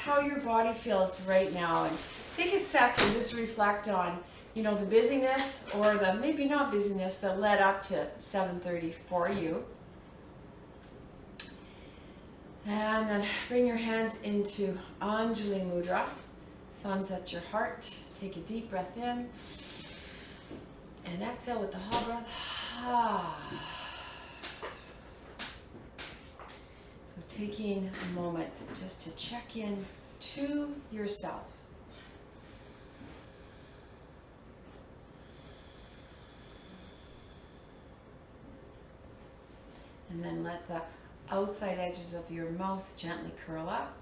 how your body feels right now, and take a second just to reflect on, you know, the busyness or the maybe not busyness that led up to 7:30 for you. And then bring your hands into Anjali Mudra, thumbs at your heart. Take a deep breath in and exhale with the ha breath. Ha. So taking a moment just to check in to yourself. And then let the outside edges of your mouth gently curl up.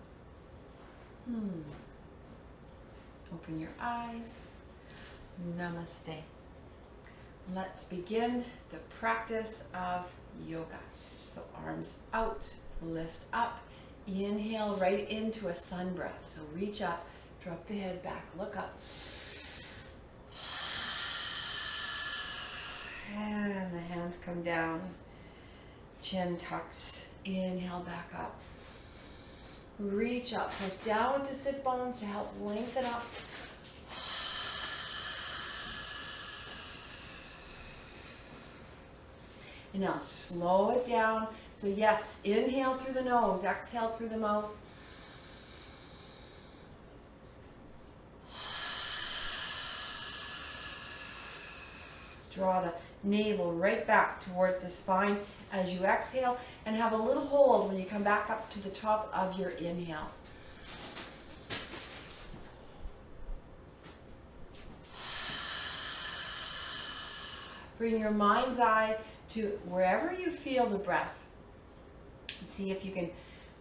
Open your eyes. Namaste. Let's begin the practice of yoga. So arms out, lift up. Inhale right into a sun breath. So reach up, drop the head back, look up. And the hands come down. Chin tucks. Inhale back up. Reach up. Press down with the sit bones to help lengthen up. And now slow it down. So yes, inhale through the nose, exhale through the mouth. Draw the navel right back towards the spine as you exhale, and have a little hold when you come back up to the top of your inhale. Bring your mind's eye to wherever you feel the breath. And see if you can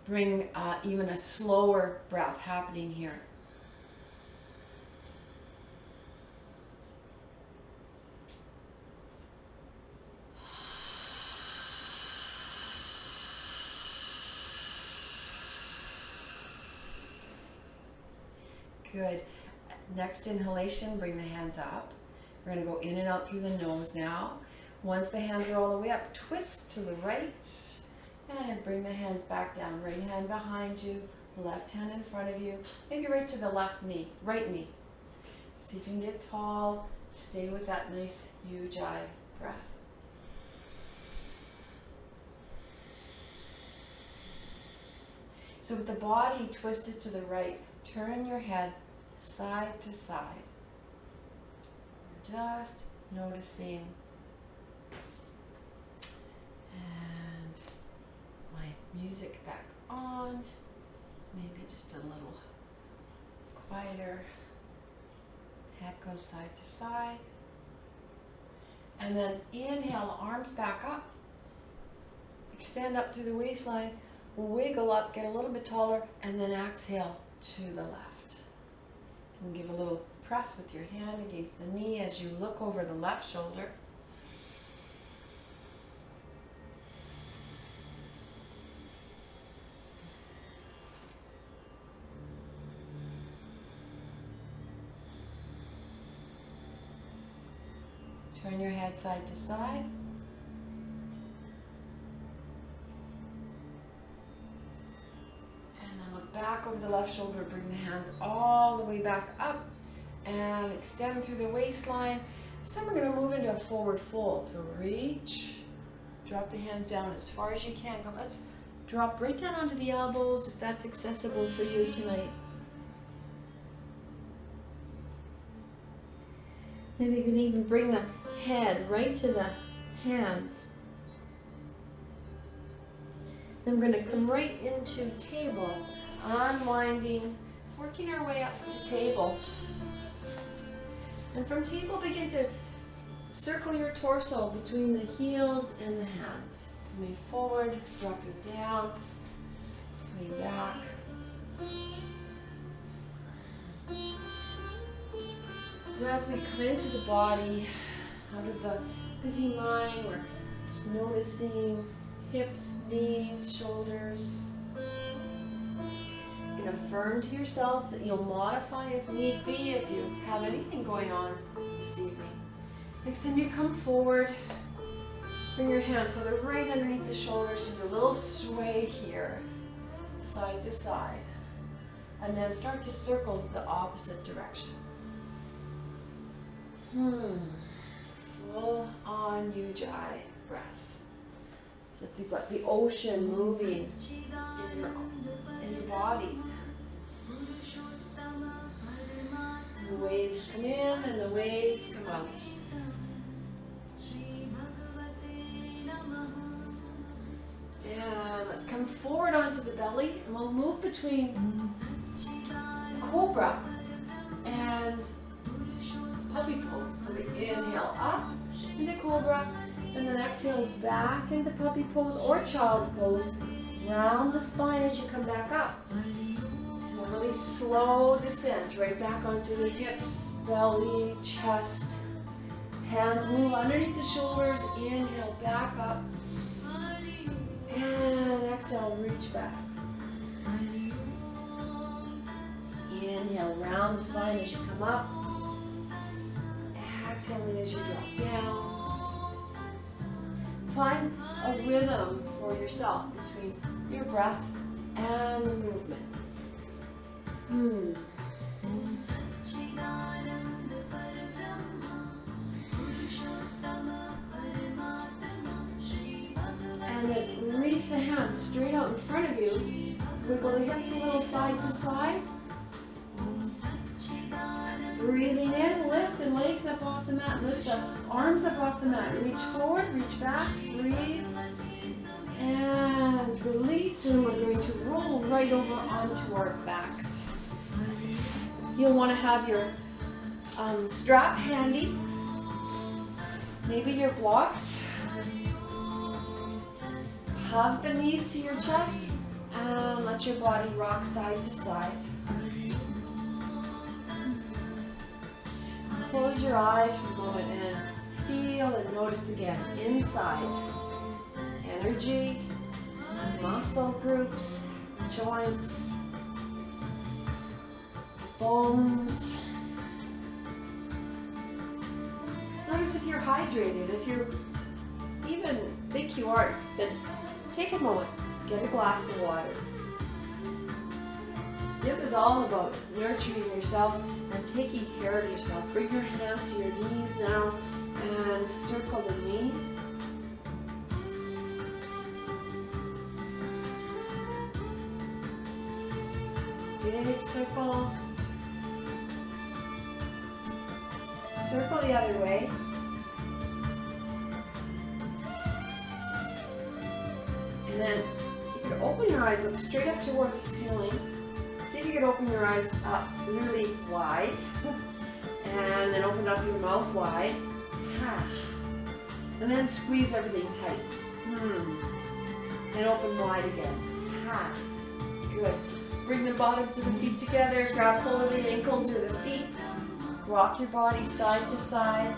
bring even a slower breath happening here. Good. Next inhalation, bring the hands up. We're going to go in and out through the nose now. Once the hands are all the way up, twist to the right and bring the hands back down. Right hand behind you, left hand in front of you. Maybe right to the left knee, right knee. See if you can get tall. Stay with that nice ujjayi breath. So with the body twisted to the right, turn your head side to side. Just noticing. And my music back on. Maybe just a little quieter. Head goes side to side. And then inhale, arms back up. Extend up through the waistline. Wiggle up, get a little bit taller, and then exhale to the left. And give a little press with your hand against the knee as you look over the left shoulder. Turn your head side to side. Back over the left shoulder, bring the hands all the way back up and extend through the waistline. This time we're going to move into a forward fold. So reach, drop the hands down as far as you can, but let's drop right down onto the elbows if that's accessible for you tonight. Maybe you can even bring the head right to the hands. Then we're going to come right into table. Unwinding, working our way up to table. And from table, begin to circle your torso between the heels and the hands. Coming forward, dropping down, coming back. So as we come into the body, out of the busy mind, we're just noticing hips, knees, shoulders. Affirm to yourself that you'll modify if need be if you have anything going on this evening. Next time you come forward, bring your hands so they're right underneath the shoulders. So do a little sway here, side to side. And then start to circle the opposite direction. Full on Ujjayi breath. So if you've got the ocean moving in your body. The waves come in and the waves come out. And let's come forward onto the belly, and we'll move between cobra and puppy pose. So we inhale up into cobra, and then exhale back into puppy pose or child's pose. Round the spine as you come back up. And a really slow descent right back onto the hips, belly, chest. Hands move underneath the shoulders. Inhale back up. And exhale, reach back. Inhale, round the spine as you come up. Exhaling as you drop down. Find a rhythm for yourself between your breath and the movement. And then reach the hands straight out in front of you. Wiggle the hips a little side to side. Breathing in, lift the legs up off the mat. Lift the arms up off the mat. Reach forward, reach back, breathe. And release, and we're going to roll right over onto our backs. You'll want to have your strap handy. Maybe your blocks. Hug the knees to your chest and let your body rock side to side. Close your eyes for a moment and feel and notice again inside. Energy, muscle groups, joints, bones. Notice if you're hydrated. If you even think you are, then take a moment, get a glass of water. Yoga is all about nurturing yourself and taking care of yourself. Bring your hands to your knees now and circle the knees. Big circles. Circle the other way. And then you can open your eyes, look straight up towards the ceiling. See if you can open your eyes up really wide. And then open up your mouth wide. And then squeeze everything tight. And open wide again. Good. Bring the bottoms of the feet together. Grab hold of the ankles or the feet. Rock your body side to side.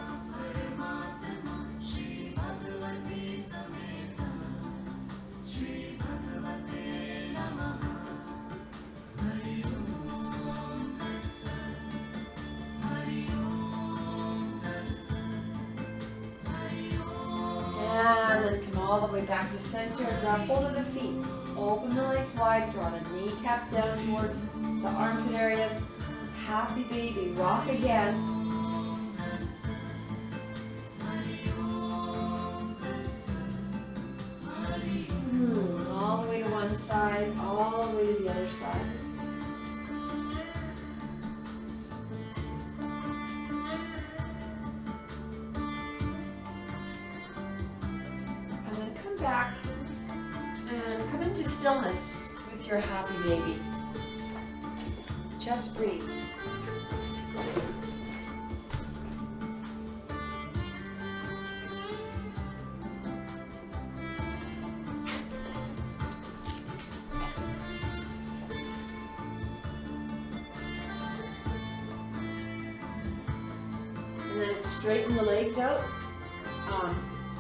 And then come all the way back to center. Grab hold of the feet. Open the legs wide. Draw the kneecaps down towards the armpit areas. Happy baby. Rock again. All the way to one side. All the way to the other side. Back and come into stillness with your happy baby. Just breathe. And then straighten the legs out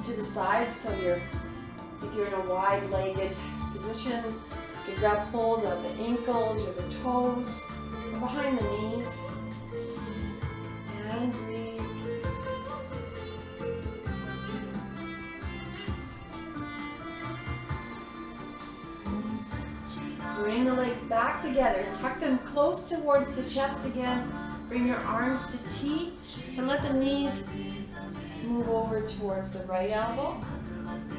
to the side so if you're in a wide-legged position, you can grab hold of the ankles or the toes or behind the knees. And breathe. Bring the legs back together. together. Tuck them close towards the chest again. Bring your arms to T and let the knees move over towards the right elbow.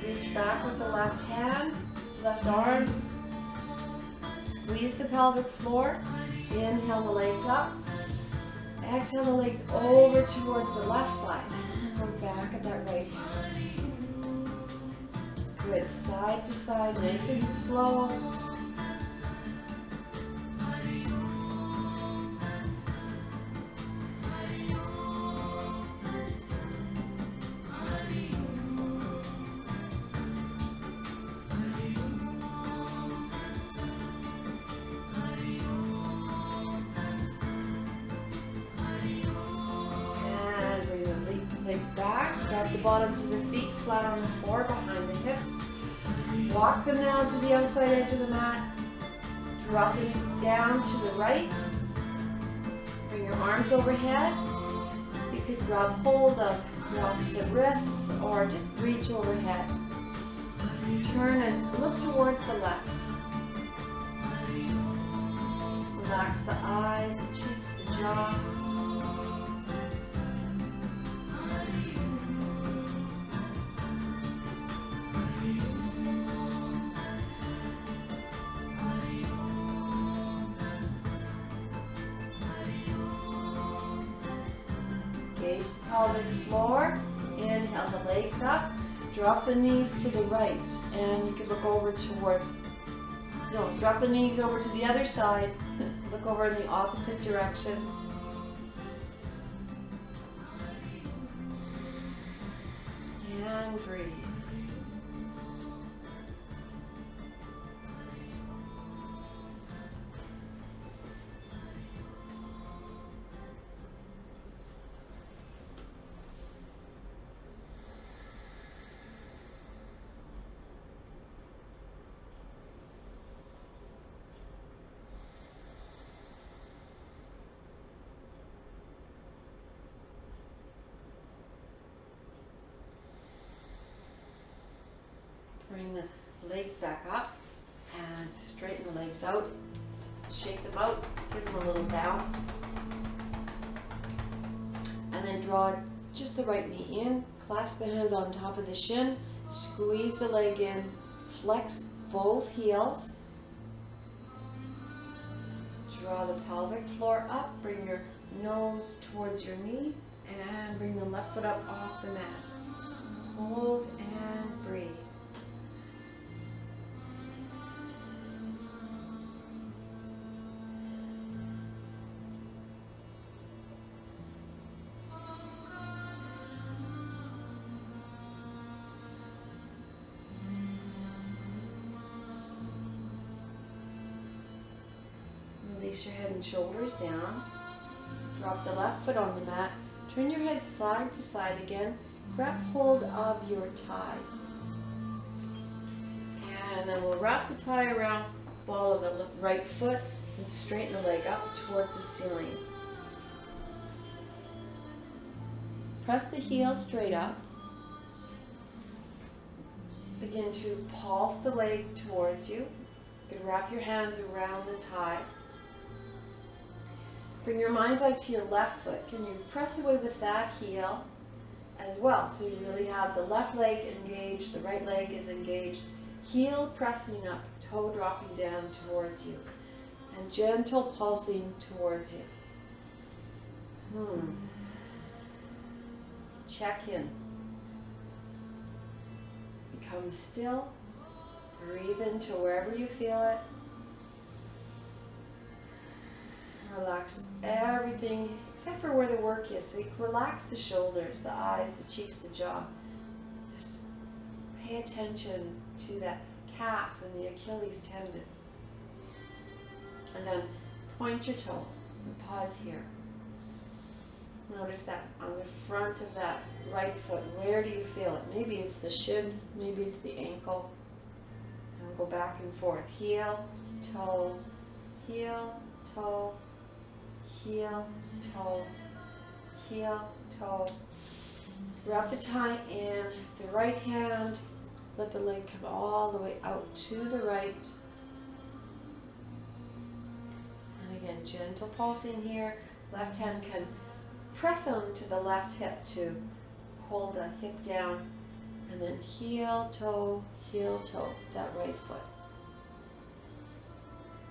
Reach back with the left hand, left arm. Squeeze the pelvic floor. Inhale the legs up. Exhale the legs over towards the left side. And look back at that right hand. Good, side to side, nice and slow. The bottoms of the feet flat on the floor behind the hips. Walk them now to the outside edge of the mat. Drop them down to the right. Bring your arms overhead. You could grab hold of the opposite wrists or just reach overhead. Turn and look towards the left. Relax the eyes, the cheeks, the jaw. Engage the pelvic floor. Inhale the legs up. Drop the knees to the right. And you can look over towards, drop the knees over to the other side. Look over in the opposite direction. And breathe. Bring the legs back up and straighten the legs out. Shake them out, give them a little bounce. And then draw just the right knee in. Clasp the hands on top of the shin. Squeeze the leg in. Flex both heels. Draw the pelvic floor up. Bring your nose towards your knee. And bring the left foot up off the mat. Hold and breathe. Release your head and shoulders down. Drop the left foot on the mat. Turn your head side to side again. Grab hold of your tie. And then we'll wrap the tie around the ball of the right foot and straighten the leg up towards the ceiling. Press the heel straight up. Begin to pulse the leg towards you. You can wrap your hands around the tie. Bring your mind's eye to your left foot. Can you press away with that heel as well? So you really have the left leg engaged, the right leg is engaged. Heel pressing up, toe dropping down towards you. And gentle pulsing towards you. Check in. Become still. Breathe into wherever you feel it. Relax everything except for where the work is. So you can relax the shoulders, the eyes, the cheeks, the jaw. Just pay attention to that calf and the Achilles tendon. And then point your toe and pause here. Notice that on the front of that right foot, where do you feel it? Maybe it's the shin, maybe it's the ankle. And go back and forth. Heel, toe, heel, toe, heel, toe, heel, toe. Wrap the tie in the right hand. Let the leg come all the way out to the right. Again, gentle pulsing here. Left hand can press onto the left hip to hold the hip down, and then heel, toe, that right foot.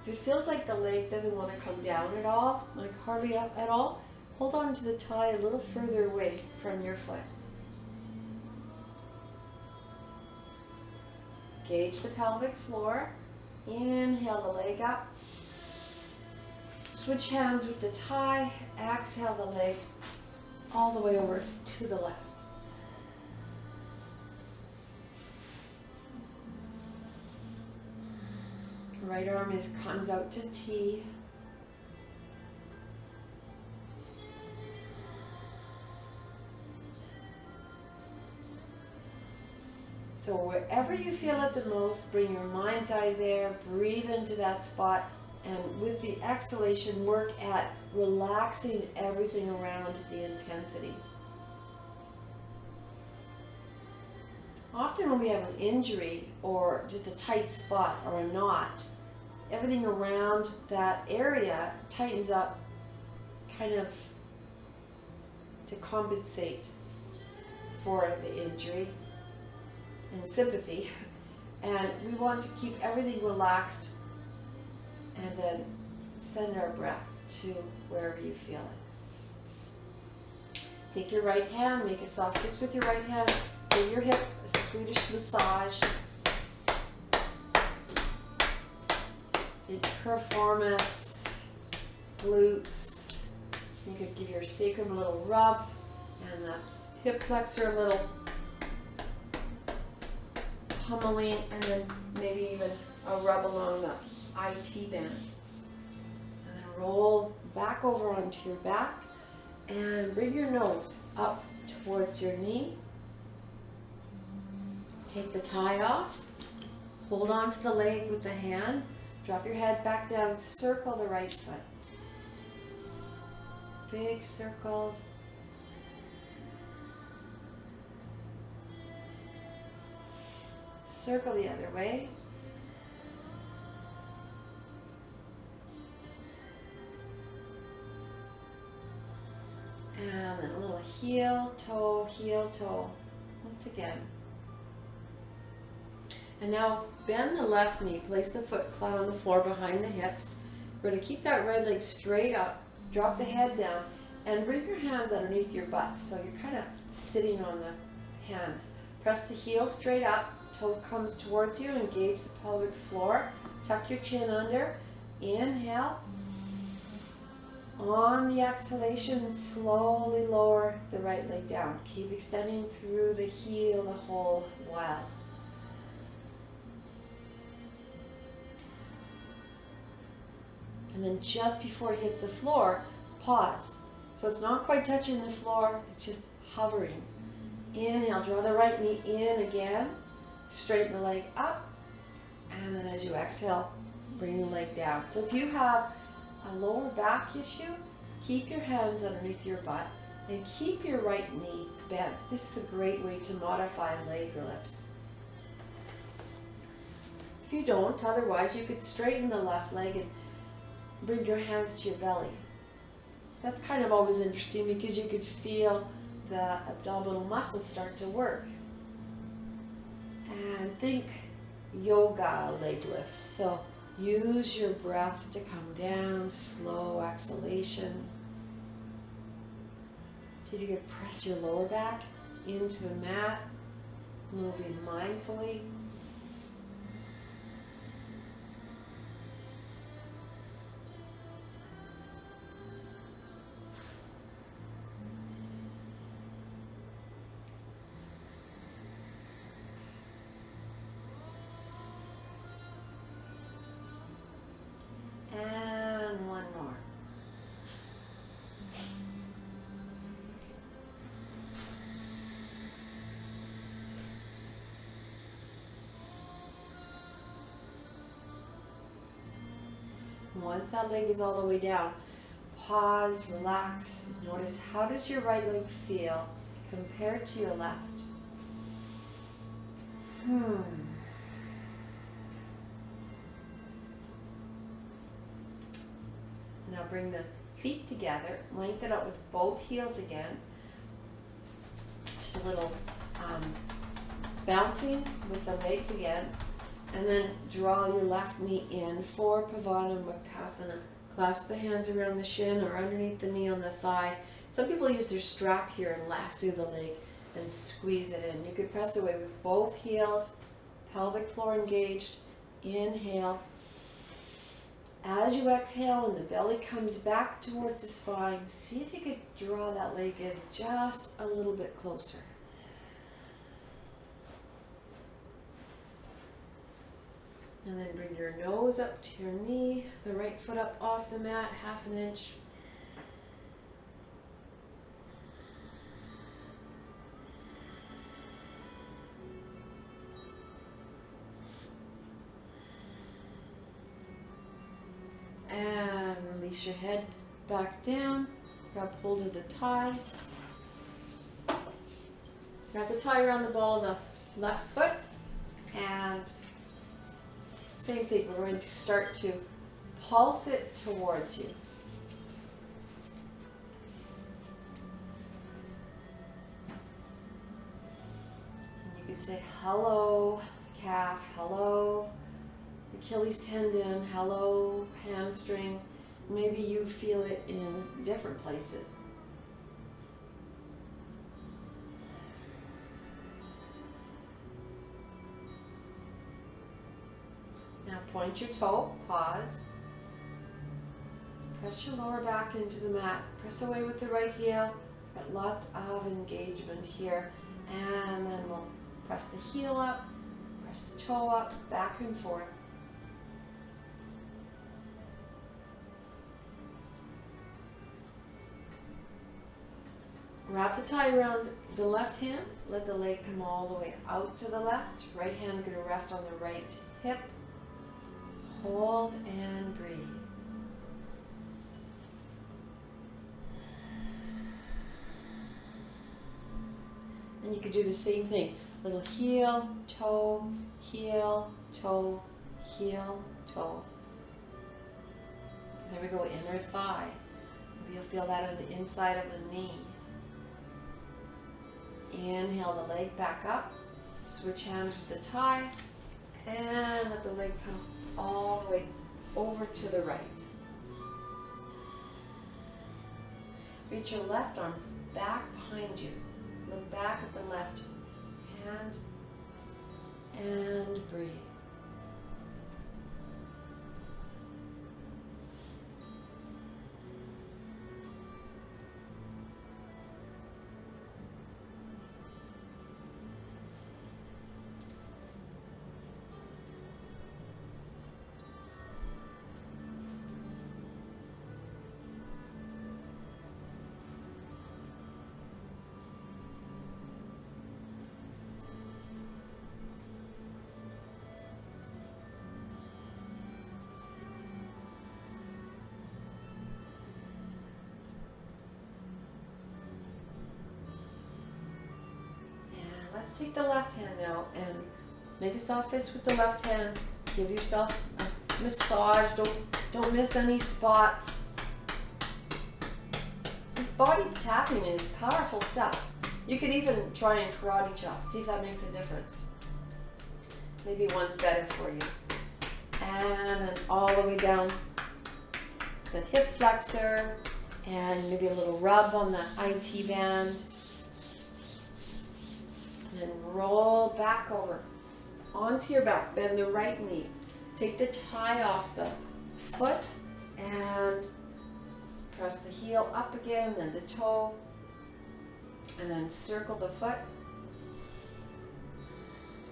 If it feels like the leg doesn't want to come down at all, like hardly up at all, hold on to the tie a little further away from your foot. Gauge the pelvic floor. Inhale the leg up. Switch hands with the tie. Exhale the leg all the way over to the left. Right arm comes out to T. So wherever you feel it the most, bring your mind's eye there, breathe into that spot, and with the exhalation, work at relaxing everything around the intensity. Often when we have an injury or just a tight spot or a knot, everything around that area tightens up kind of to compensate for the injury and sympathy. And we want to keep everything relaxed and then send our breath to wherever you feel it. Take your right hand, make a soft kiss with your right hand, give your hip a Swedish massage. The piriformis, glutes. You could give your sacrum a little rub and the hip flexor a little pummeling, and then maybe even a rub along the IT band. And then roll back over onto your back and bring your nose up towards your knee. Take the tie off. Hold on to the leg with the hand. Drop your head back down. Circle the right foot. Big circles. Circle the other way. And then a little heel, toe, once again. And now bend the left knee, place the foot flat on the floor behind the hips. We're going to keep that right leg straight up, drop the head down, and bring your hands underneath your butt. So you're kind of sitting on the hands. Press the heel straight up, toe comes towards you, engage the pelvic floor, tuck your chin under, inhale. On the exhalation, slowly lower the right leg down. Keep extending through the heel the whole while. And then just before it hits the floor, pause. So it's not quite touching the floor, it's just hovering. Inhale, draw the right knee in again. Straighten the leg up. And then as you exhale, bring the leg down. So if you have a lower back issue, keep your hands underneath your butt and keep your right knee bent. This is a great way to modify leg lifts. If you don't, otherwise you could straighten the left leg and bring your hands to your belly. That's kind of always interesting because you could feel the abdominal muscles start to work. And think yoga leg lifts. So use your breath to come down, slow exhalation. See if you can press your lower back into the mat, moving mindfully. And one more. Once that leg is all the way down, pause, relax, notice how does your right leg feel compared to your left. Now bring the feet together, lengthen out with both heels again. Just a little bouncing with the legs again. And then draw your left knee in for Pavanamuktasana. Clasp the hands around the shin or underneath the knee on the thigh. Some people use their strap here and lasso the leg and squeeze it in. You could press away with both heels, pelvic floor engaged. Inhale. As you exhale and the belly comes back towards the spine, see if you could draw that leg in just a little bit closer. And then bring your nose up to your knee, the right foot up off the mat, 1/2 inch. And release your head back down. Grab hold of the tie. Grab the tie around the ball of the left foot. And same thing, we're going to start to pulse it towards you. And you can say hello, calf, hello, Achilles tendon, hello, hamstring. Maybe you feel it in different places. Now point your toe, pause. Press your lower back into the mat. Press away with the right heel. Got lots of engagement here. And then we'll press the heel up, press the toe up, back and forth. Wrap the tie around the left hand. Let the leg come all the way out to the left. Right hand is going to rest on the right hip. Hold and breathe. And you could do the same thing. Little heel, toe, heel, toe, heel, toe. There we go, inner thigh. Maybe you'll feel that on the inside of the knee. Inhale the leg back up. Switch hands with the tie. And let the leg come all the way over to the right. Reach your left arm back behind you. Look back at the left hand and breathe. Let's take the left hand now and make a soft fist with the left hand. Give yourself a massage. Don't miss any spots. This body tapping is powerful stuff. You could even try and karate chop. See if that makes a difference. Maybe one's better for you. And then all the way down the hip flexor and maybe a little rub on the IT band. And then roll back over onto your back. Bend the right knee. Take the tie off the foot and press the heel up again, then the toe, and then circle the foot.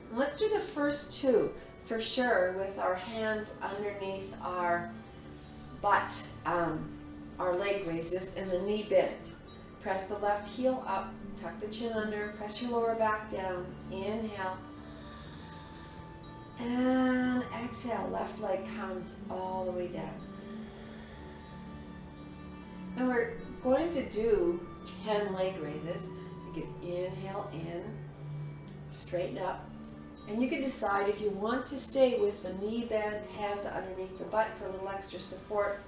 And let's do the first two for sure with our hands underneath our butt, our leg raises, and the knee bent. Press the left heel up. Tuck the chin under, press your lower back down, inhale, and exhale, left leg comes all the way down. And we're going to do 10 leg raises. You can inhale in, straighten up, and you can decide if you want to stay with the knee bend, hands underneath the butt for a little extra support,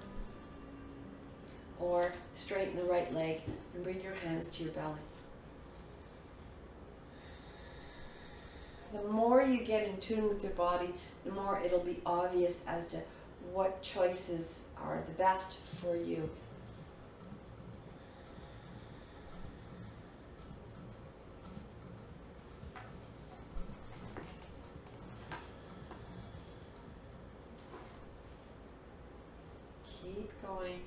or straighten the right leg and bring your hands to your belly. The more you get in tune with your body, the more it'll be obvious as to what choices are the best for you. Keep going.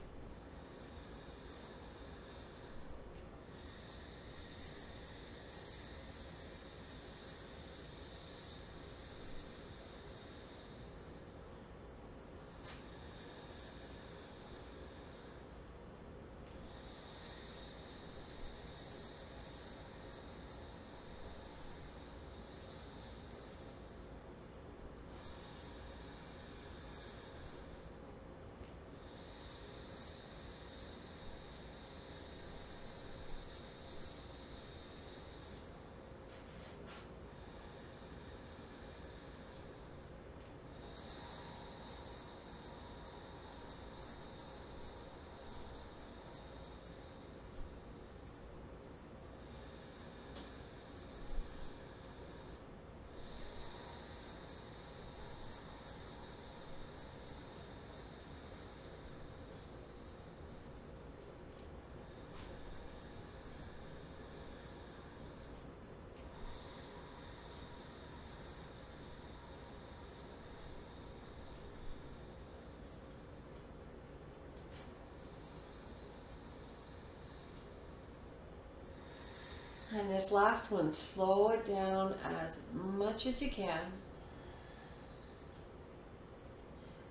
And this last one, slow it down as much as you can.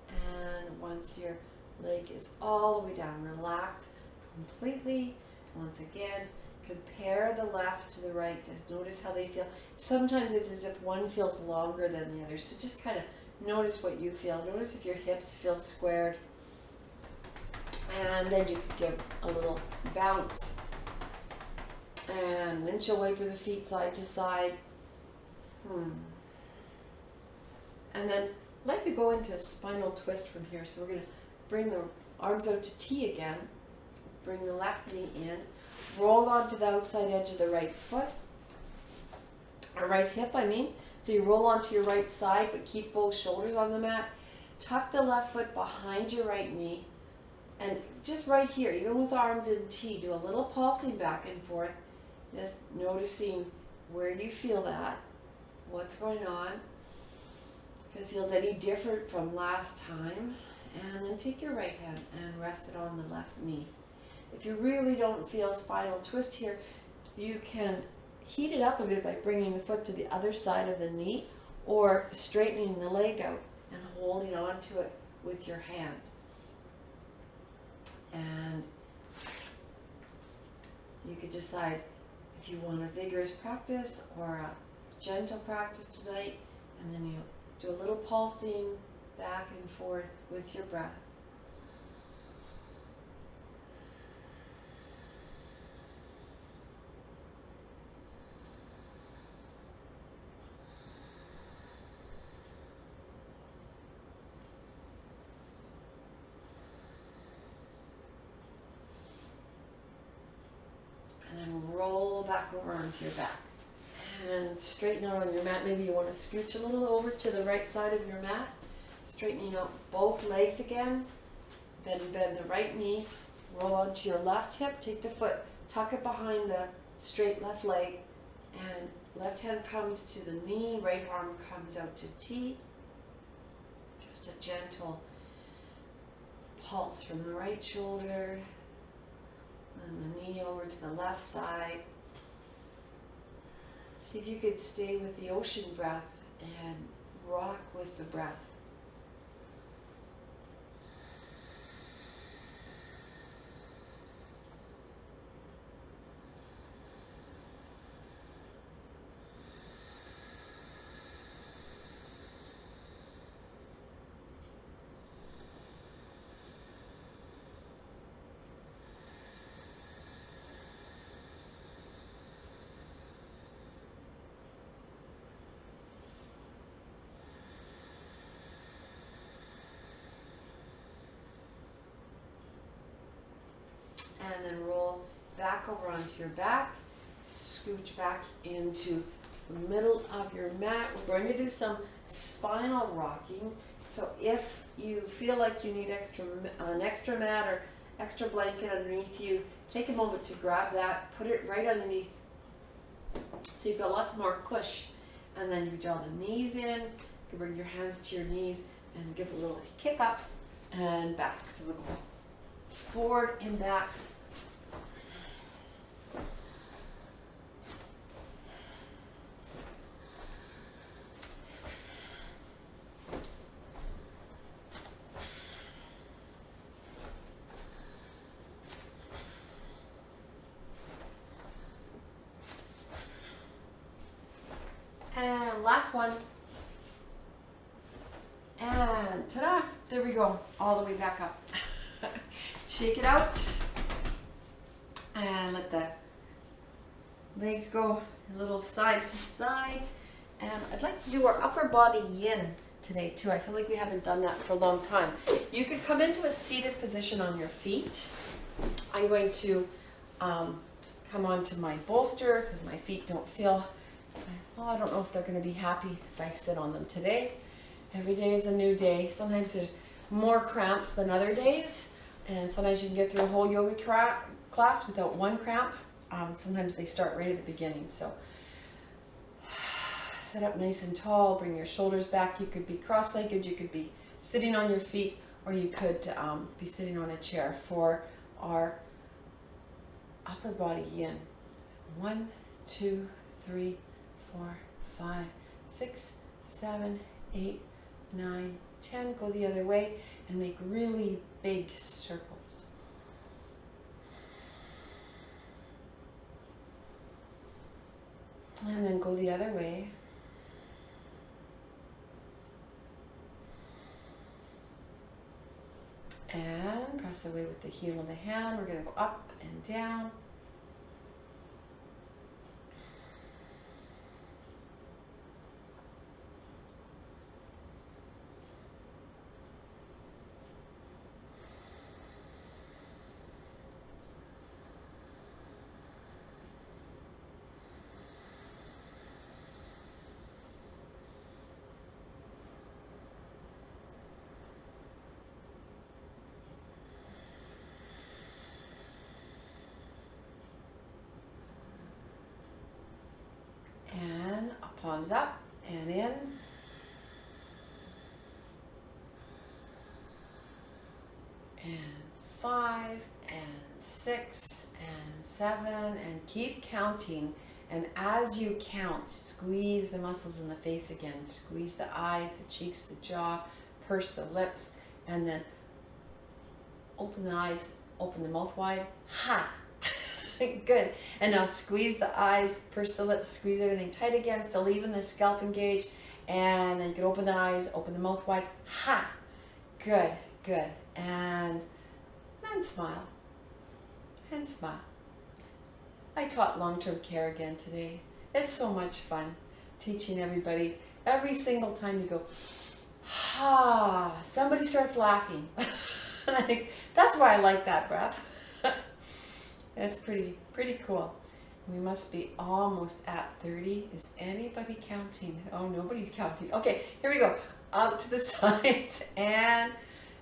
And once your leg is all the way down, relax completely. Once again, compare the left to the right. Just notice how they feel. Sometimes it's as if one feels longer than the other. So just kind of notice what you feel. Notice if your hips feel squared. And then you could give a little bounce. And windshield wiper the feet side to side. And then I'd like to go into a spinal twist from here. So we're going to bring the arms out to T again. Bring the left knee in. Roll onto the outside edge of the right foot. Or right hip, I mean. So you roll onto your right side, but keep both shoulders on the mat. Tuck the left foot behind your right knee. And just right here, even with arms in T, do a little pulsing back and forth. Just noticing where you feel that, what's going on, if it feels any different from last time, and then take your right hand and rest it on the left knee. If you really don't feel spinal twist here, you can heat it up a bit by bringing the foot to the other side of the knee or straightening the leg out and holding on to it with your hand. And you could decide if you want a vigorous practice or a gentle practice tonight, and then you do a little pulsing back and forth with your breath. And then roll back over onto your back. And straighten out on your mat. Maybe you want to scooch a little over to the right side of your mat. Straightening out both legs again. Then bend the right knee. Roll onto your left hip. Take the foot, tuck it behind the straight left leg. And left hand comes to the knee. Right arm comes out to T. Just a gentle pulse from the right shoulder. And the knee over to the left side. See if you could stay with the ocean breath and rock with the breath. and then roll back over onto your back. Scooch back into the middle of your mat. We're going to do some spinal rocking. So if you feel like you need an extra mat or extra blanket underneath you, take a moment to grab that, put it right underneath so you've got lots more cush. And then you draw the knees in, you can bring your hands to your knees and give a little kick up and back. So we'll go forward and back. And last one. And ta-da! There we go. All the way back up. Shake it out. And let the legs go a little side to side. And I'd like to do our upper body yin today too. I feel like we haven't done that for a long time. You could come into a seated position on your feet. I'm going to come onto my bolster because my feet don't feel, well, I don't know if they're going to be happy if I sit on them today. Every day is a new day. Sometimes there's more cramps than other days, and sometimes you can get through a whole yoga class without one cramp. Sometimes they start right at the beginning. So sit up nice and tall, bring your shoulders back. You could be cross-legged, you could be sitting on your feet, or you could be sitting on a chair for our upper body yin. So 1, 2, 3, 4, 5, 6, 7, 8, 9, 10. Go the other way and make really big circles. And then go the other way. And press away with the heel of the hand. We're going to go up and down. And palms up and in. And 5 and 6 and 7 and keep counting. And as you count, squeeze the muscles in the face again. Squeeze the eyes, the cheeks, the jaw, purse the lips, and then open the eyes, open the mouth wide. Ha! Good. And now squeeze the eyes, purse the lips, squeeze everything tight again. Feel even the scalp engage. And then you can open the eyes, open the mouth wide. Ha! Good, good. And smile. And smile. I taught long-term care again today. It's so much fun teaching everybody. Every single time you go, ha, somebody starts laughing. And I think that's why I like that breath. It's pretty cool. We must be almost at 30. Is anybody counting? Oh, nobody's counting. Okay, here we go. Out to the sides, and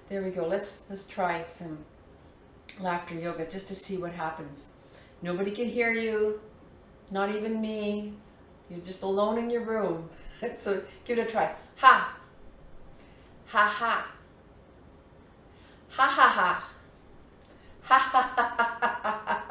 there we go. Let's try some laughter yoga just to see what happens. Nobody can hear you, not even me. You're just alone in your room. So give it a try. Ha. Ha ha. Ha ha ha. Ha ha ha ha ha ha.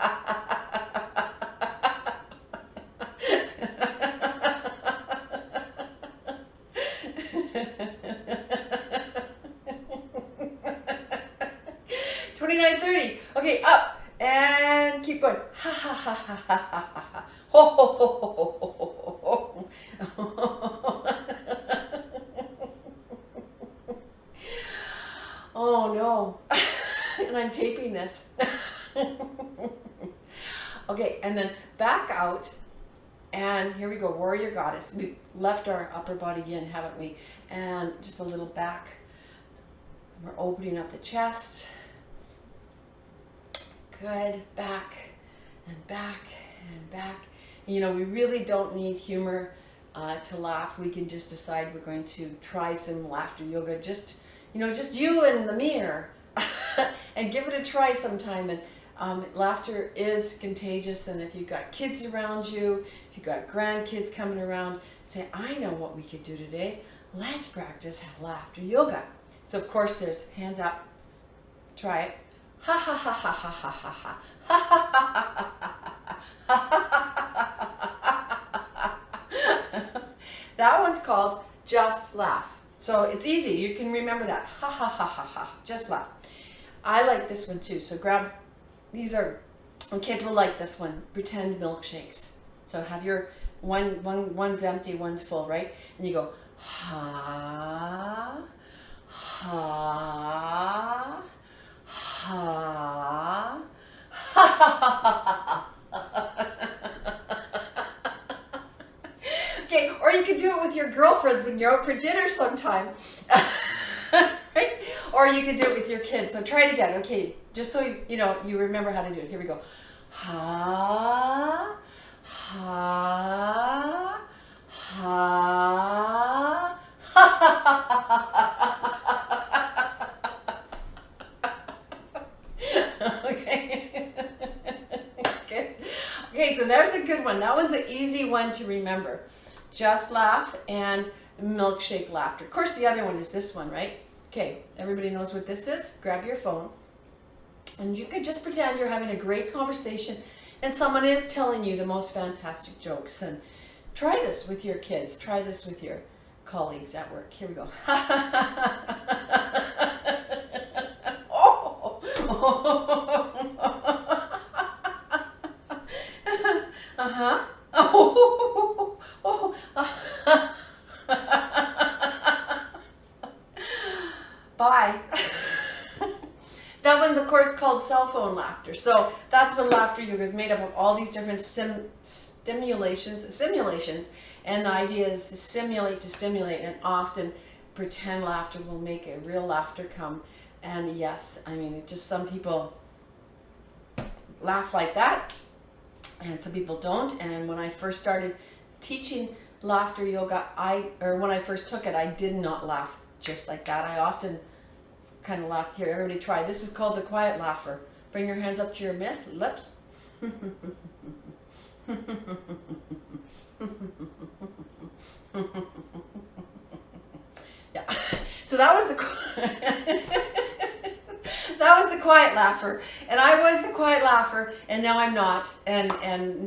29:30. Okay, up and keep going. Ha ha ha ha ha ha ha. Ho ho ho ho ho ho ho. Oh no. And I'm taping this. Okay, and then back out, and here we go, warrior goddess. We've left our upper body yin, haven't we? And just a little back. We're opening up the chest. Good. Back and back and back. You know, we really don't need humor to laugh. We can just decide we're going to try some laughter yoga. Just, you know, just you and the mirror. And give it a try sometime. And laughter is contagious. And if you've got kids around you, if you've got grandkids coming around, say, I know what we could do today. Let's practice laughter yoga. So of course there's hands up. Try it. Ha ha ha ha ha ha ha ha. Ha ha ha ha ha. That one's called just laugh. So it's easy. You can remember that. Ha ha ha ha ha. Just laugh. I like this one too. So grab, these are, and kids will like this one. Pretend milkshakes. So have your one's empty, one's full, right? And you go ha ha ha ha. Okay, or you could do it with your girlfriends when you're out for dinner sometime. Right? Or you could do it with your kids. So try it again. Okay, just so you know, you remember how to do it. Here we go. Ha ha ha ha. Okay. Okay. Okay, so there's a good one. That one's an easy one to remember. Just laugh and milkshake laughter. Of course, the other one is this one, right? Okay, everybody knows what this is. Grab your phone and you can just pretend you're having a great conversation and someone is telling you the most fantastic jokes. And try this with your kids. Try this with your colleagues at work. Here we go. Oh. Uh-huh. Oh. Oh. Bye. That one's of course called cell phone laughter. So that's what laughter yoga is made up of, all these different simulations, and the idea is to stimulate, and often pretend laughter will make a real laughter come. And yes, I mean, it just, some people laugh like that and some people don't. And when I first started teaching laughter yoga, when I first took it, I did not laugh just like that. I often kind of laughed. Here, everybody try. This is called the quiet laugher. Bring your hands up to your lips. Yeah. So that was the that was the quiet laugher, and I was the quiet laugher, and now I'm not, and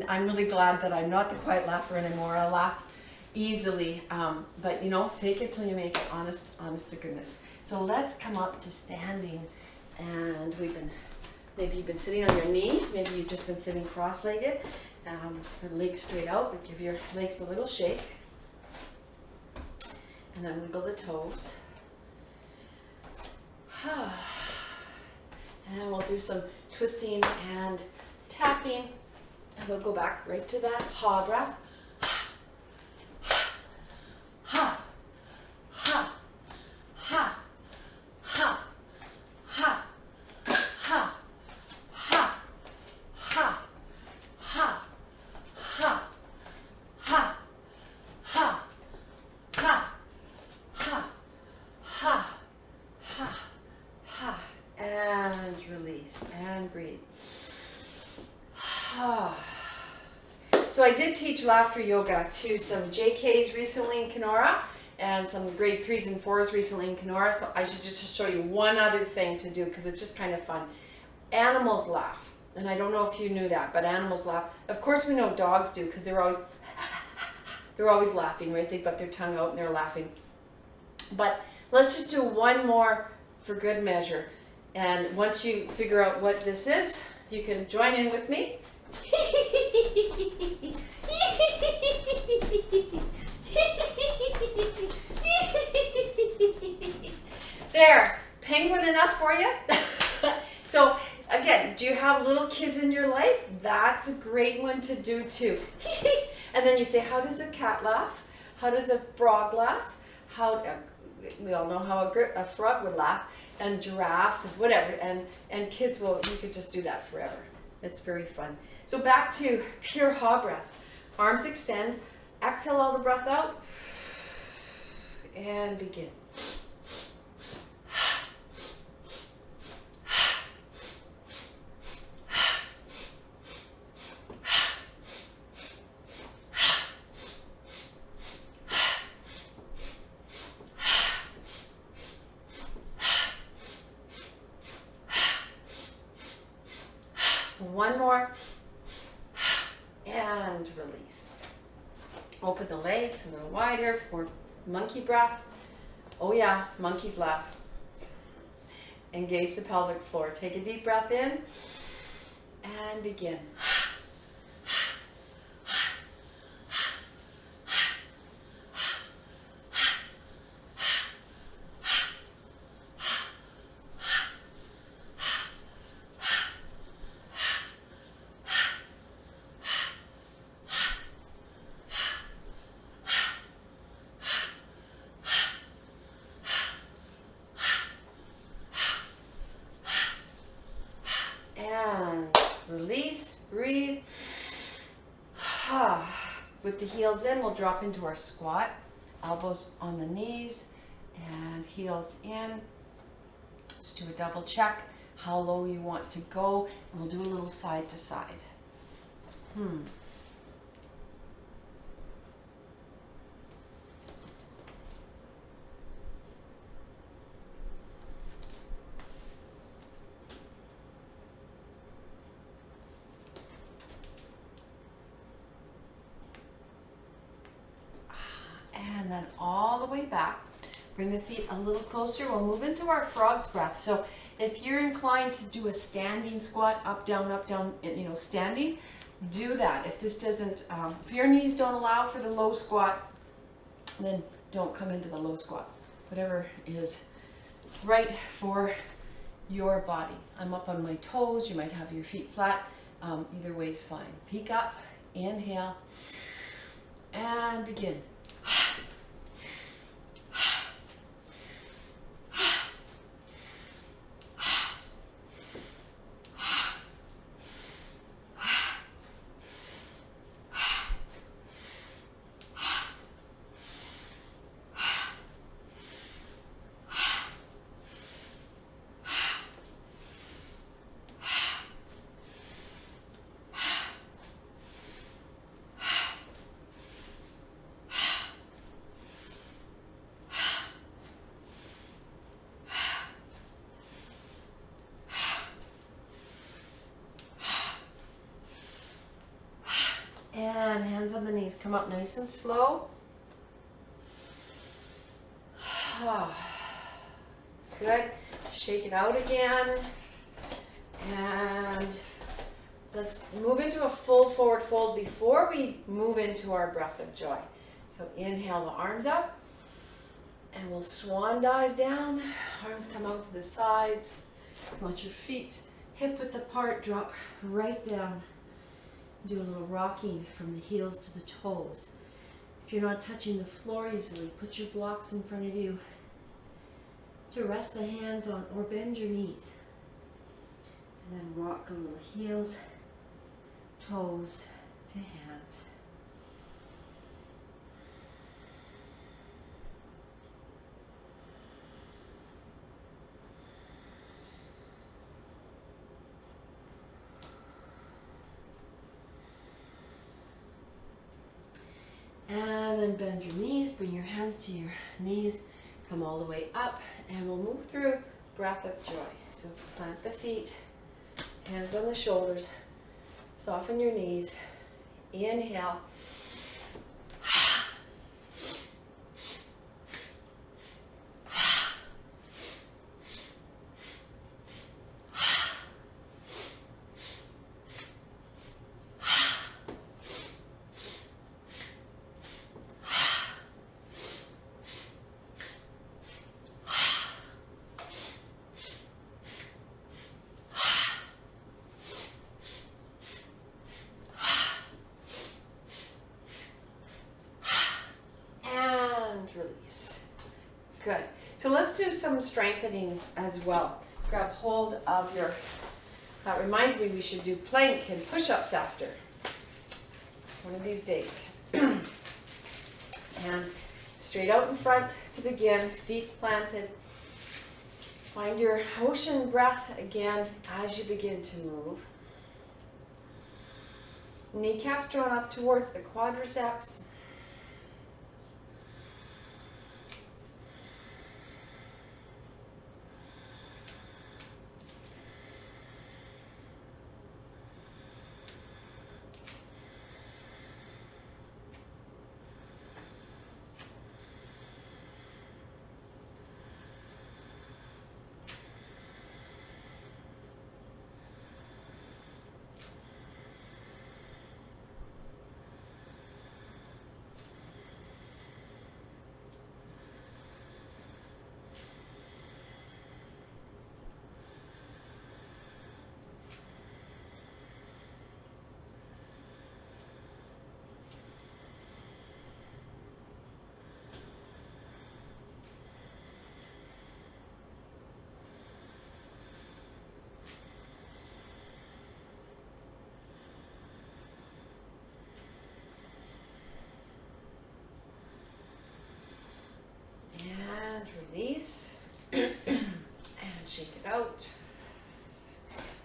I'm really glad that I'm not the quiet laugher anymore. I laugh easily, but you know, fake it till you make it. Honest to goodness. So let's come up to standing, and maybe you've been sitting on your knees, maybe you've just been sitting cross-legged, legs straight out, but give your legs a little shake, and then wiggle the toes. And we'll do some twisting and tapping, and we'll go back right to that ha breath. Ha, ha, ha, ha, ha, ha, ha, ha, ha, ha, ha, ha, ha, ha, ha, ha, ha, and release and breathe. So I did teach laughter yoga to some JKs recently in Kenora and some grade 3s and 4s recently in Kenora. So I should just show you one other thing to do because it's just kind of fun. Animals laugh. And I don't know if you knew that, but animals laugh. Of course we know dogs do because they're always laughing, right? They've got their tongue out and they're laughing. But let's just do one more for good measure. And once you figure out what this is, you can join in with me. There, penguin enough for you? So again, do you have little kids in your life? That's a great one to do too. And then you say, how does a cat laugh? How does a frog laugh? we all know how a frog would laugh, and giraffes and whatever, and kids will, you could just do that forever. It's very fun. So back to pure ha breath. Arms extend, exhale all the breath out, and begin. One more, and release. Open the legs a little wider for monkey breath. Oh yeah, monkey's laugh. Engage the pelvic floor. Take a deep breath in, and begin. Release, breathe. With the heels in, we'll drop into our squat. Elbows on the knees and heels in. Just do a double check how low you want to go, and we'll do a little side to side. And then all the way back. Bring the feet a little closer. We'll move into our frog's breath. So if you're inclined to do a standing squat, up, down, standing, do that. If this doesn't, if your knees don't allow for the low squat, then don't come into the low squat. Whatever is right for your body. I'm up on my toes. You might have your feet flat. Either way is fine. Peek up, inhale, and begin. And hands on the knees. Come up nice and slow. Good. Shake it out again. And let's move into a full forward fold before we move into our breath of joy. So inhale the arms up. And we'll swan dive down. Arms come out to the sides. Want your feet hip width apart. Drop right down. Do a little rocking from the heels to the toes. If you're not touching the floor easily, put your blocks in front of you to rest the hands on, or bend your knees. And then rock a little heels, toes to hands. And then bend your knees, bring your hands to your knees, come all the way up, and we'll move through breath of joy. So plant the feet, hands on the shoulders, soften your knees, inhale. So let's do some strengthening as well. Grab hold of your, that reminds me we should do plank and push-ups after. One of these days. Hands straight out in front to begin, feet planted. Find your ocean breath again as you begin to move. Kneecaps drawn up towards the quadriceps. And release. And shake it out.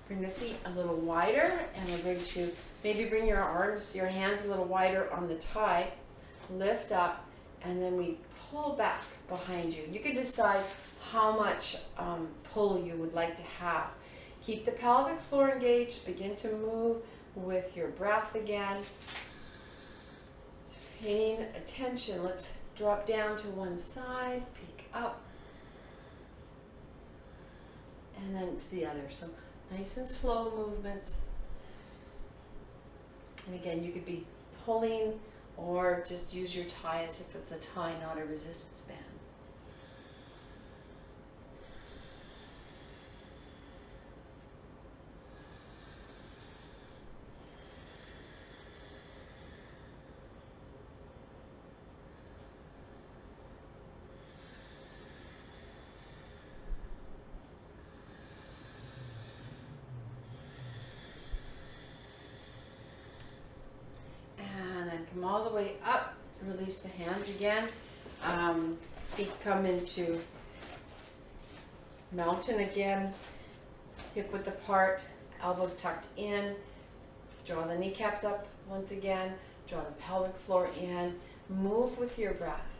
Bring the feet a little wider, and we're going to maybe bring your arms, your hands a little wider on the tie. Lift up, and then we pull back behind you. You can decide how much pull you would like to have. Keep the pelvic floor engaged. Begin to move with your breath again. Paying attention. Let's drop down to one side, peek up, and then to the other. So nice and slow movements. And again, you could be pulling or just use your tie as if it's a tie, not a resistance band. Come all the way up, release the hands again. Feet come into mountain again, hip width apart, elbows tucked in. Draw the kneecaps up once again, draw the pelvic floor in. Move with your breath.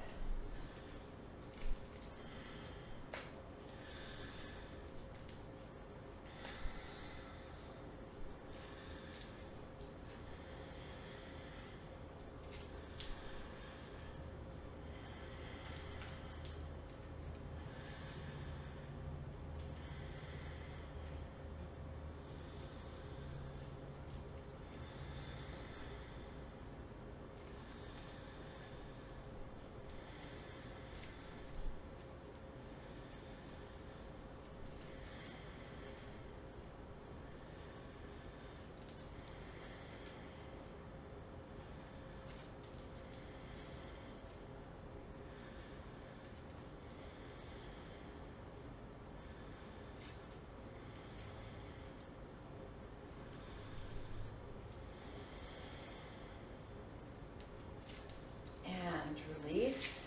Release.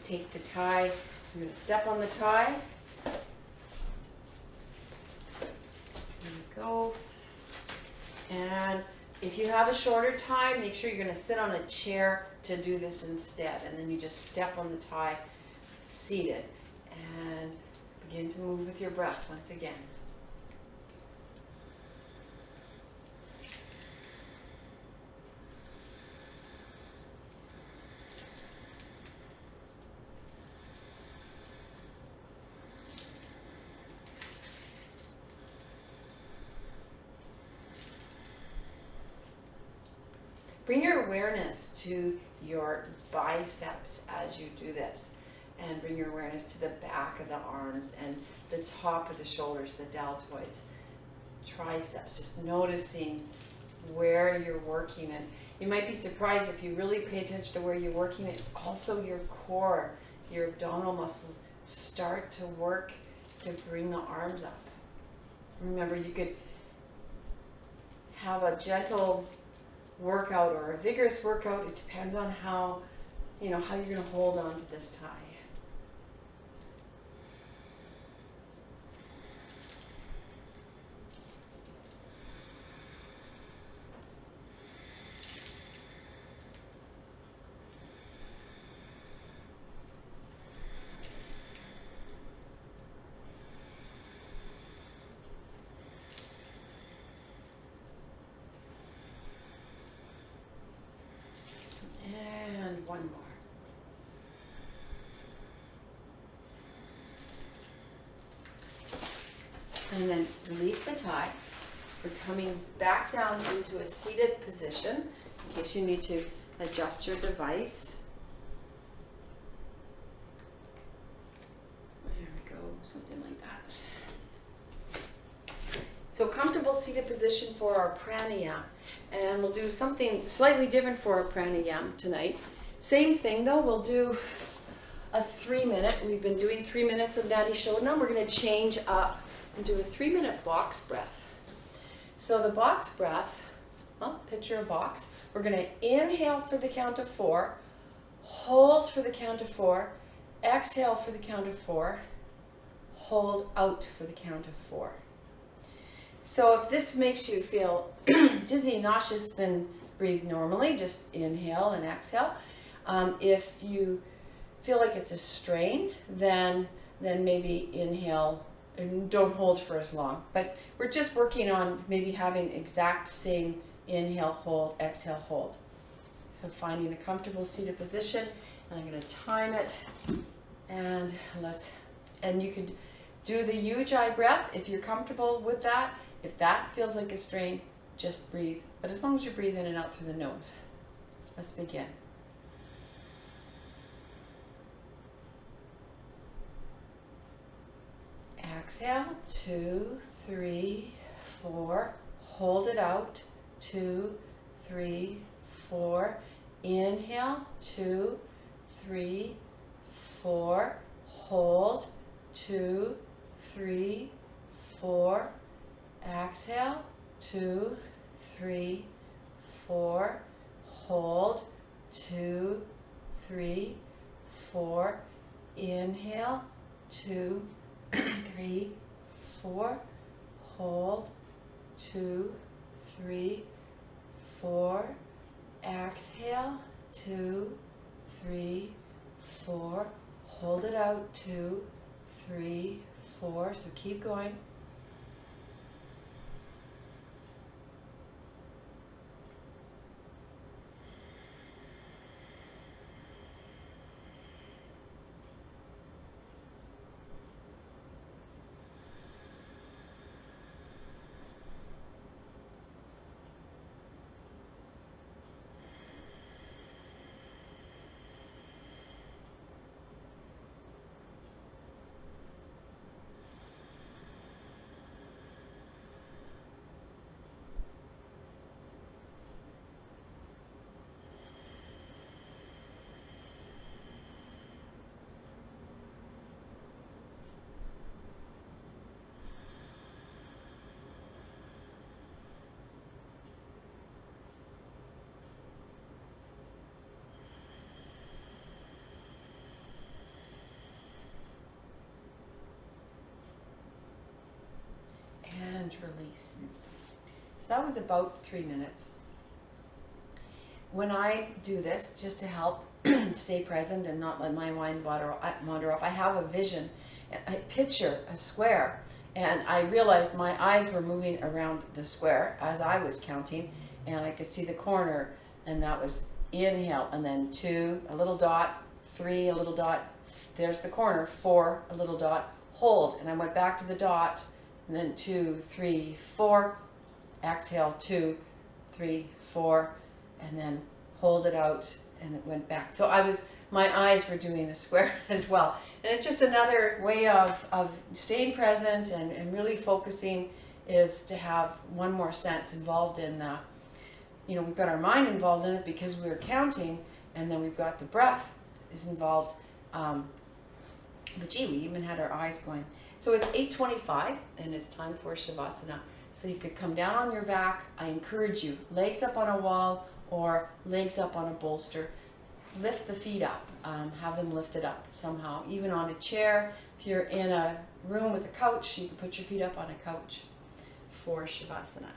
Take the tie. I'm going to step on the tie. There we go. And if you have a shorter tie, make sure you're going to sit on a chair to do this instead. And then you just step on the tie seated. And begin to move with your breath once again. Bring your awareness to your biceps as you do this, and bring your awareness to the back of the arms and the top of the shoulders, the deltoids, triceps, just noticing where you're working. And you might be surprised if you really pay attention to where you're working, it's also your core your abdominal muscles start to work to bring the arms up. Remember, you could have a gentle workout or a vigorous workout. It depends on how, how you're going to hold on to this tie. One more. And then release the tie. We're coming back down into a seated position in case you need to adjust your device. There we go, something like that. So comfortable seated position for our pranayama. And we'll do something slightly different for our pranayama tonight. Same thing though, we'll do a 3-minute. We've been doing 3 minutes of Nadi Shodhana. We're going to change up and do a 3-minute box breath. So the box breath, well, picture a box. We're going to inhale for the count of 4, hold for the count of 4, exhale for the count of 4, hold out for the count of 4. So if this makes you feel dizzy, nauseous, then breathe normally. Just inhale and exhale. If you feel like it's a strain, then maybe inhale and don't hold for as long. But we're just working on maybe having exact same inhale, hold, exhale, hold. So finding a comfortable seated position, and I'm going to time it, and you could do the Ujjayi breath if you're comfortable with that. If that feels like a strain, just breathe. But as long as you breathe in and out through the nose. Let's begin. Exhale, 2, 3, 4. Hold it out, 2, 3, 4. Inhale, 2, 3, 4. Hold, 2, 3, 4. Exhale, 2, 3, 4. Hold, 2, 3, 4. Inhale, 2, 3, 4. Hold, 2, 3, 4. Exhale, 2, 3, 4. Hold it out, 2, 3, 4. So keep going. And release. So that was about 3 minutes. When I do this, just to help stay present and not let my mind wander off, I have a vision, I picture a square, and I realized my eyes were moving around the square as I was counting, and I could see the corner, and that was inhale, and then 2, a little dot, 3, a little dot, there's the corner, 4, a little dot, hold, and I went back to the dot, and then 2, 3, 4, exhale, 2, 3, 4, and then hold it out, and it went back. So my eyes were doing a square as well. And it's just another way of staying present and really focusing, is to have one more sense involved in, we've got our mind involved in it because we're counting, and then we've got the breath is involved. But gee, we even had our eyes going. So it's 8:25 and it's time for Shavasana. So you could come down on your back. I encourage you, legs up on a wall or legs up on a bolster. Lift the feet up, have them lifted up somehow, even on a chair. If you're in a room with a couch, you can put your feet up on a couch for Shavasana.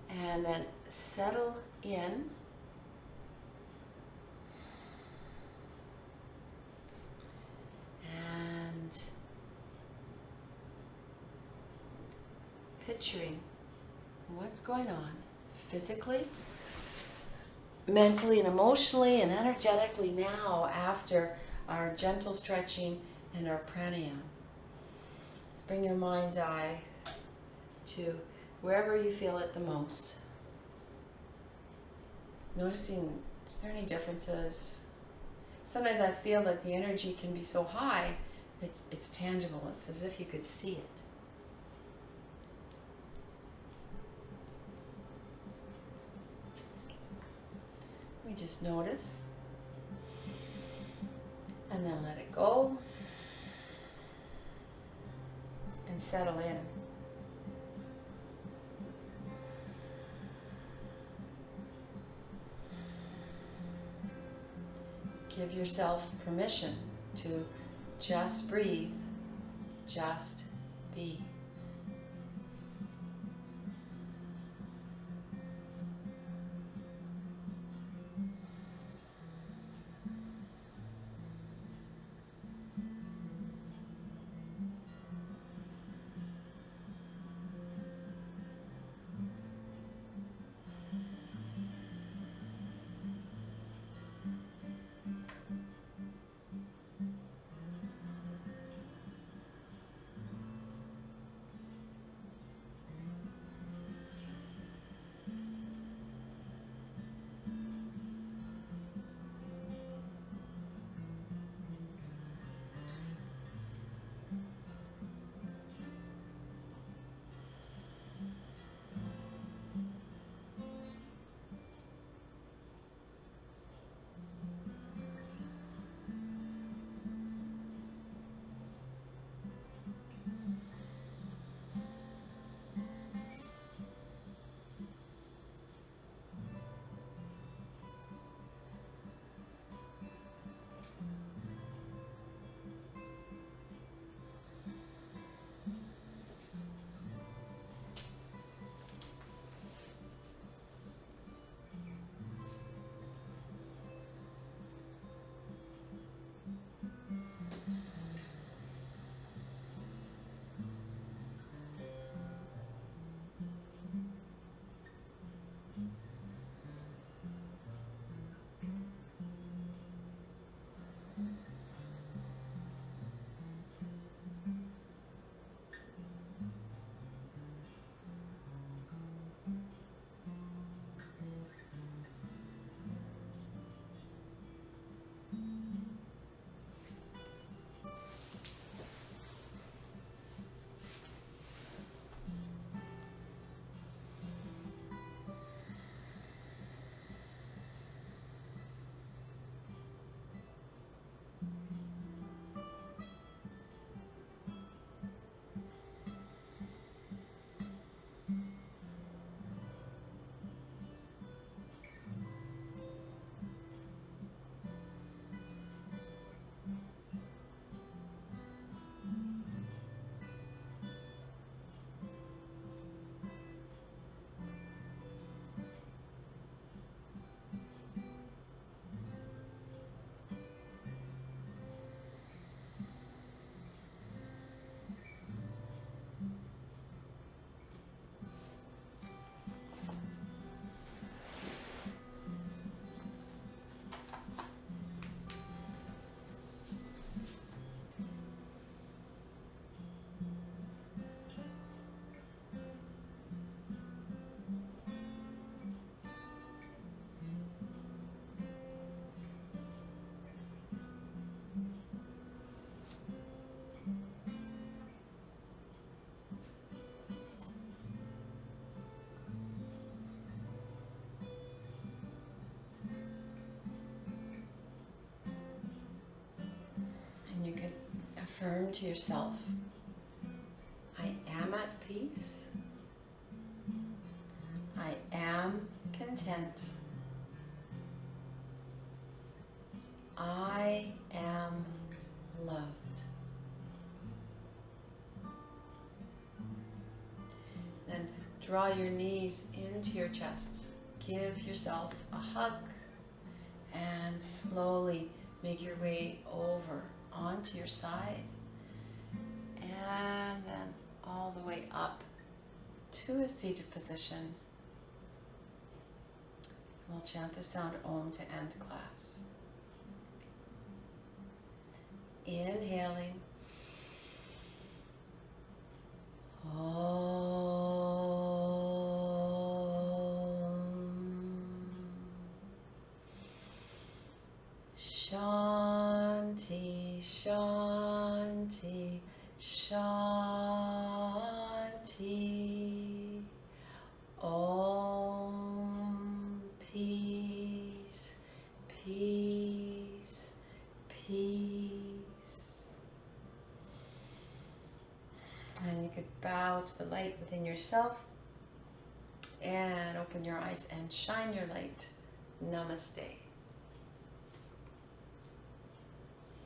And then settle in. And picturing what's going on physically, mentally and emotionally and energetically now after our gentle stretching and our pranayama. Bring your mind's eye to wherever you feel it the most. Noticing, is there any differences? Sometimes I feel that the energy can be so high, it's tangible. It's as if you could see it. We just notice and then let it go and settle in. Give yourself permission to just breathe, just be. affirm to yourself, I am at peace. I am content. I am loved. Then draw your knees into your chest. Give yourself a hug and slowly make your way over onto your side and then all the way up to a seated position. We'll chant the sound Om to end class. Inhaling. Om. Shanti, Shanti, Shanti. Om. Peace, peace, peace. And you could bow to the light within yourself and open your eyes and shine your light. Namaste.